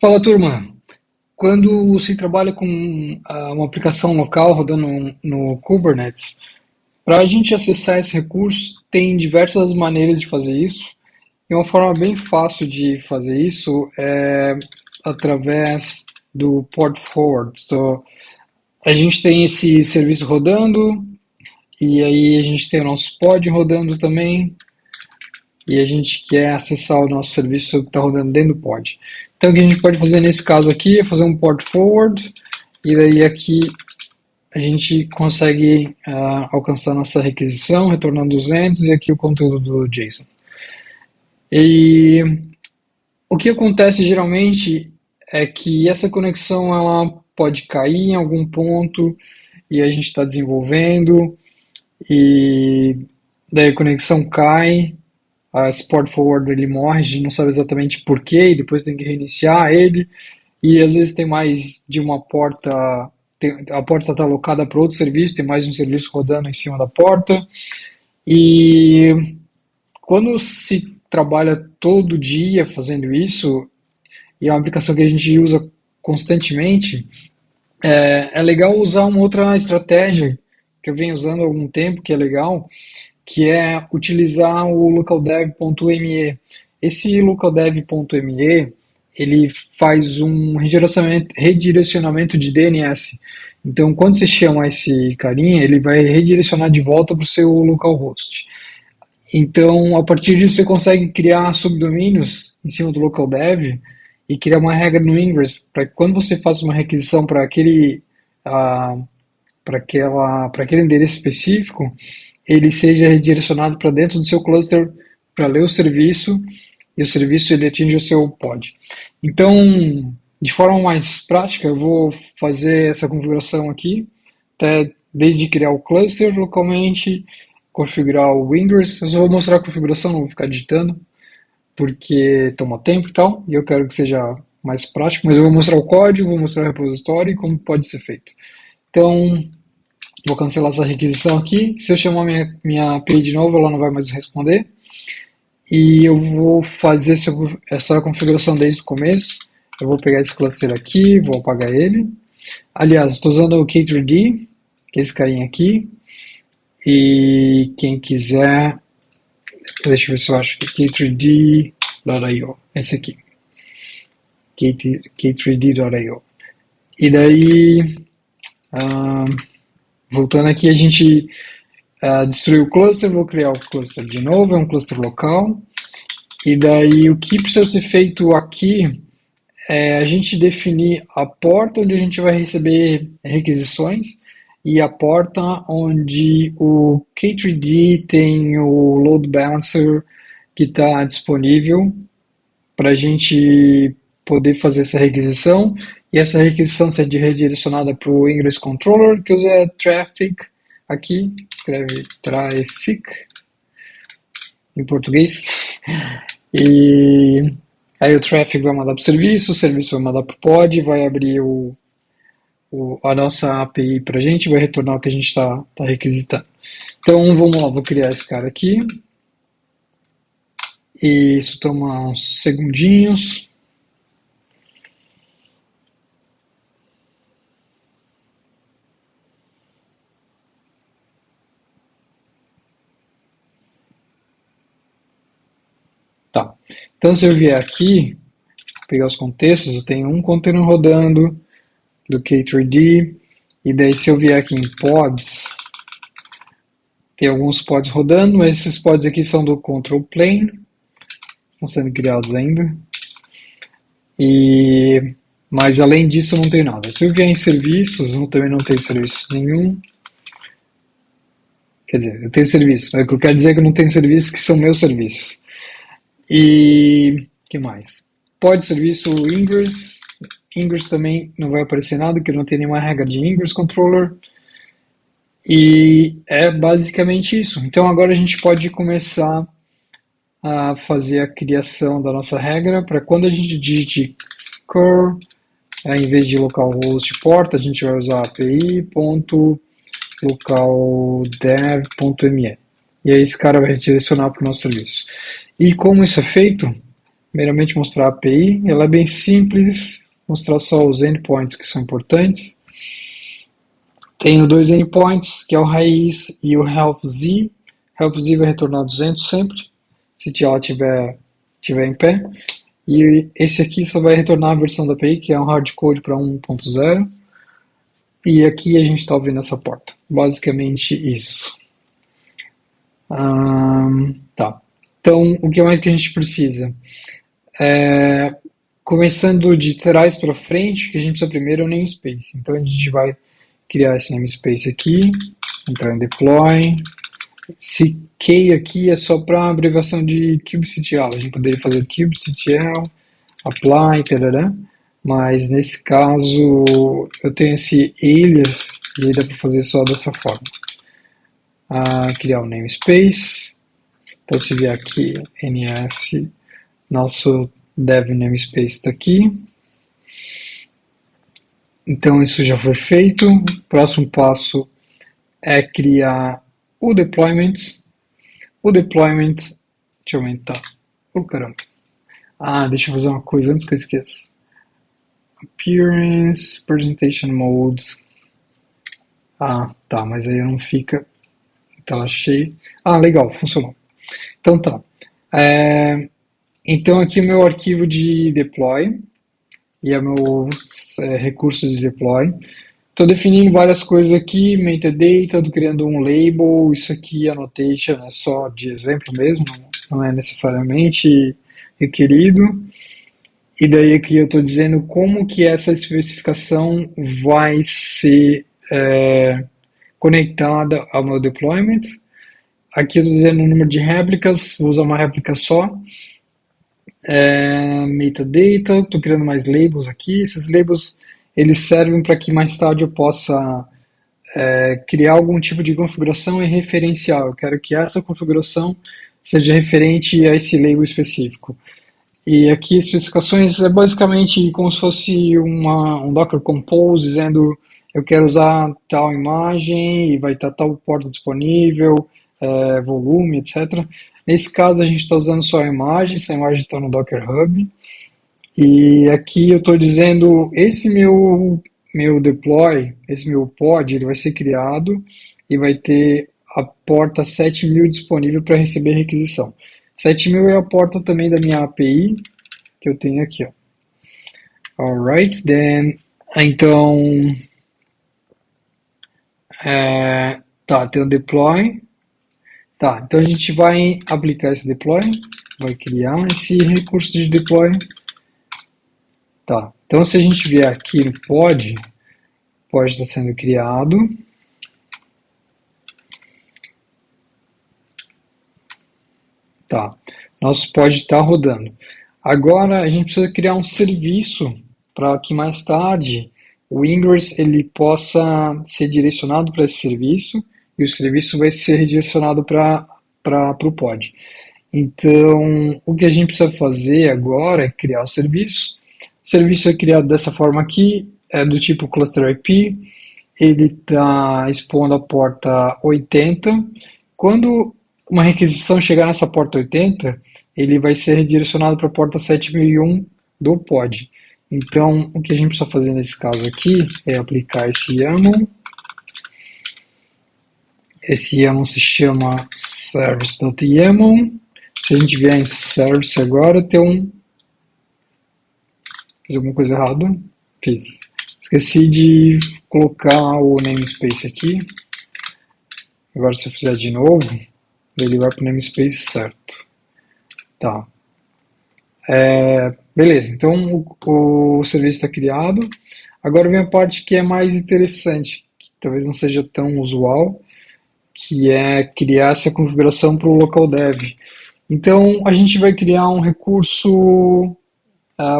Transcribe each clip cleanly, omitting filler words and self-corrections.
Fala, turma. Quando se trabalha com uma aplicação local rodando no Kubernetes, para a gente acessar esse recurso, tem diversas maneiras de fazer isso. E uma forma bem fácil de fazer isso é através do port forward. So, a gente tem esse serviço rodando, e aí a gente tem o nosso pod rodando também, e a gente quer acessar o nosso serviço que está rodando dentro do pod. Então o que a gente pode fazer nesse caso aqui é fazer um port forward, e daí aqui a gente consegue alcançar nossa requisição, retornando 200, e aqui o conteúdo do JSON. E o que acontece geralmente é que essa conexão ela pode cair em algum ponto, e a gente está desenvolvendo, e daí a conexão cai, esse port forward ele morre, a gente não sabe exatamente por quê, e depois tem que reiniciar ele, e às vezes tem mais de uma porta, a porta está alocada para outro serviço, tem mais um serviço rodando em cima da porta, e quando se trabalha todo dia fazendo isso, e é uma aplicação que a gente usa constantemente, é legal usar uma outra estratégia que eu venho usando há algum tempo, que é legal, que é utilizar o localdev.me. Esse localdev.me ele faz um redirecionamento de DNS. Então, quando você chama esse carinha, ele vai redirecionar de volta para o seu localhost. Então, a partir disso, você consegue criar subdomínios em cima do localdev e criar uma regra no Ingress para que quando você faça uma requisição para uh, para aquele endereço específico, ele seja redirecionado para dentro do seu cluster para ler o serviço, e o serviço ele atinge o seu pod. Então, de forma mais prática, eu vou fazer essa configuração aqui, desde criar o cluster localmente, configurar o Windows. Eu só vou mostrar a configuração, não vou ficar digitando, porque toma tempo e tal, e eu quero que seja mais prático, mas eu vou mostrar o código, vou mostrar o repositório e como pode ser feito. Então, vou cancelar essa requisição aqui. Se eu chamar minha API de novo, ela não vai mais responder. E eu vou fazer essa configuração desde o começo. Eu vou pegar esse cluster aqui, vou apagar ele. Aliás, estou usando o K3D, que é esse carinha aqui. E quem quiser, deixa eu ver se eu acho que K3D.io, esse aqui. K3D.io. E daí, voltando aqui, a gente destruiu o cluster, vou criar o cluster de novo, é um cluster local. E daí o que precisa ser feito aqui é a gente definir a porta onde a gente vai receber requisições e a porta onde o K3D tem o load balancer que está disponível para a gente poder fazer essa requisição, e essa requisição ser redirecionada para o Ingress Controller, que usa traffic, aqui, escreve traffic, em português, e aí o traffic vai mandar para o serviço vai mandar para o pod, vai abrir a nossa API para a gente, vai retornar o que a gente está requisitando. Então vamos lá, vou criar esse cara aqui, e isso toma uns segundinhos. Tá, então se eu vier aqui, pegar os contextos, eu tenho um container rodando do K3D, e daí se eu vier aqui em pods, tem alguns pods rodando, mas esses pods aqui são do control plane, estão sendo criados ainda, mas além disso eu não tenho nada. Se eu vier em serviços, eu também não tenho serviços nenhum, quer dizer, eu tenho serviços, mas o que eu quero dizer é que eu não tenho serviços que são meus serviços. E que mais? Pod serviço Ingress. Ingress também não vai aparecer nada, porque não tem nenhuma regra de Ingress Controller. E é basicamente isso. Então agora a gente pode começar a fazer a criação da nossa regra para quando a gente digite curl, em vez de localhost porta, a gente vai usar api.localdev.me. E aí esse cara vai redirecionar para o nosso serviço. E como isso é feito, Primeiramente mostrar a API, ela é bem simples, mostrar só os endpoints que são importantes. Tenho dois endpoints, que é o raiz e o health_z. Health_z vai retornar 200 sempre, se ela tiver em pé. E esse aqui só vai retornar a versão da API, que é um hardcode para 1.0. E aqui a gente está ouvindo essa porta. Basicamente isso. Tá. Então, o que mais que a gente precisa? Começando de trás para frente, o que a gente precisa primeiro é o namespace. Então, a gente vai criar esse namespace aqui, entrar em deploy. Esse key aqui é só para abreviação de kubectl. A gente poderia fazer kubectl, apply, tarará. Mas nesse caso eu tenho esse alias e aí dá para fazer só dessa forma. Criar um namespace. Então se vier aqui ns, nosso dev namespace está aqui. Então isso já foi feito. O próximo passo é criar o deployment. O deployment, deixa eu aumentar. Caramba. Deixa eu fazer uma coisa antes que eu esqueça. Appearance, Presentation Mode. Tá, mas aí não fica tela cheia. Legal, funcionou. Então tá. Então aqui é o meu arquivo de deploy e é meus recursos de deploy. Estou definindo várias coisas aqui, metadata, estou criando um label, isso aqui, annotation, é só de exemplo mesmo, não é necessariamente requerido. E daí aqui eu estou dizendo como que essa especificação vai ser conectada ao meu deployment. Aqui eu estou dizendo o número de réplicas, vou usar uma réplica só. Metadata, estou criando mais labels aqui. Esses labels eles servem para que mais tarde eu possa criar algum tipo de configuração e referencial. Eu quero que essa configuração seja referente a esse label específico. E aqui especificações é basicamente como se fosse um Docker Compose dizendo eu quero usar tal imagem e vai estar tal porta disponível, volume, etc. Nesse caso a gente está usando só a imagem, essa imagem está no Docker Hub. E aqui eu estou dizendo esse meu deploy, esse meu pod, ele vai ser criado e vai ter a porta 7000 disponível para receber requisição. 7000 é a porta também da minha API, que eu tenho aqui, ó. Alright, then, então, tem o deploy. Tá, então a gente vai aplicar esse deploy, vai criar esse recurso de deploy. Tá, então se a gente vier aqui no pod está sendo criado. Tá, nosso pod está rodando. Agora a gente precisa criar um serviço para que mais tarde o Ingress ele possa ser direcionado para esse serviço e o serviço vai ser redirecionado para o pod. Então, o que a gente precisa fazer agora é criar o serviço. O serviço é criado dessa forma aqui, é do tipo cluster IP, ele está expondo a porta 80. Quando uma requisição chegar nessa porta 80, ele vai ser redirecionado para a porta 7001 do pod. Então, o que a gente precisa fazer nesse caso aqui é aplicar esse YAML. Esse YAML se chama service.yaml. Se a gente vier em service agora, fiz alguma coisa errada? Fiz. Esqueci de colocar o namespace aqui. Agora se eu fizer de novo, ele vai para o namespace certo. Tá. Beleza, então o serviço está criado. Agora vem a parte que é mais interessante, que talvez não seja tão usual, que é criar essa configuração para o local dev. Então a gente vai criar um recurso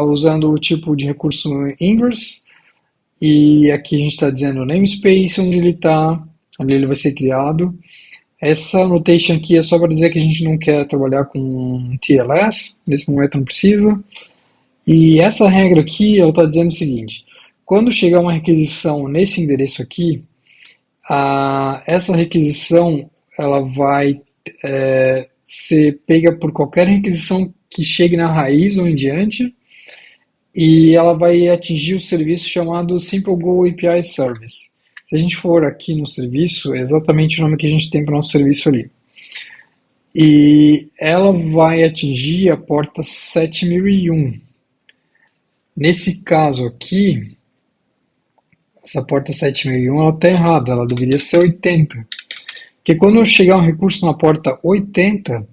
usando o tipo de recurso Ingress, e aqui a gente está dizendo o namespace onde ele está, onde ele vai ser criado. Essa notation aqui é só para dizer que a gente não quer trabalhar com TLS, nesse momento não precisa. E essa regra aqui, ela está dizendo o seguinte: quando chegar uma requisição nesse endereço aqui, essa requisição ela vai ser pega por qualquer requisição que chegue na raiz ou em diante, e ela vai atingir o serviço chamado Simple Go API Service. Se a gente for aqui no serviço, é exatamente o nome que a gente tem para o nosso serviço ali. E ela vai atingir a porta 7001. Nesse caso aqui, essa porta 7001 ela está errada, ela deveria ser 80. Porque quando chegar um recurso na porta 80,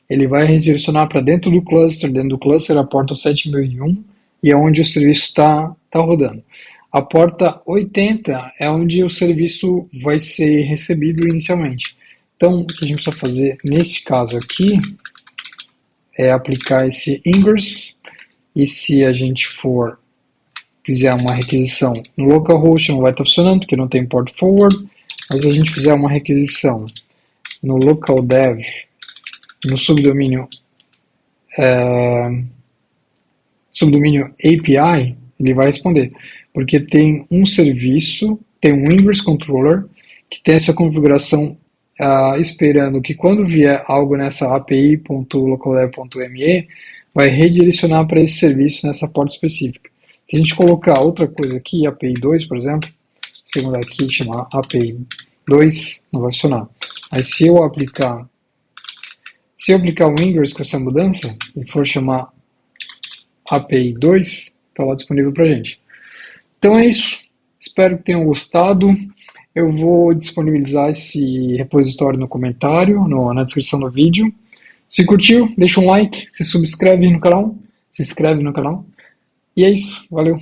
ele vai redirecionar para dentro do cluster a porta 7001, e é onde o serviço está rodando. A porta 80 é onde o serviço vai ser recebido inicialmente. Então, o que a gente precisa fazer nesse caso aqui é aplicar esse ingress, e se a gente fizer uma requisição no localhost, não vai estar funcionando, porque não tem port forward, mas se a gente fizer uma requisição no localdev, no subdomínio API, ele vai responder, porque tem um serviço, tem um ingress controller, que tem essa configuração esperando que quando vier algo nessa api.localdev.me, vai redirecionar para esse serviço nessa porta específica. Se a gente colocar outra coisa aqui, API 2, por exemplo, se eu mudar aqui e chamar API 2, não vai funcionar. Aí se eu aplicar o ingress com essa mudança e for chamar API 2, está lá disponível para a gente. Então é isso. Espero que tenham gostado. Eu vou disponibilizar esse repositório no comentário, na descrição do vídeo. Se curtiu, deixa um like, se inscreve no canal. E é isso. Valeu!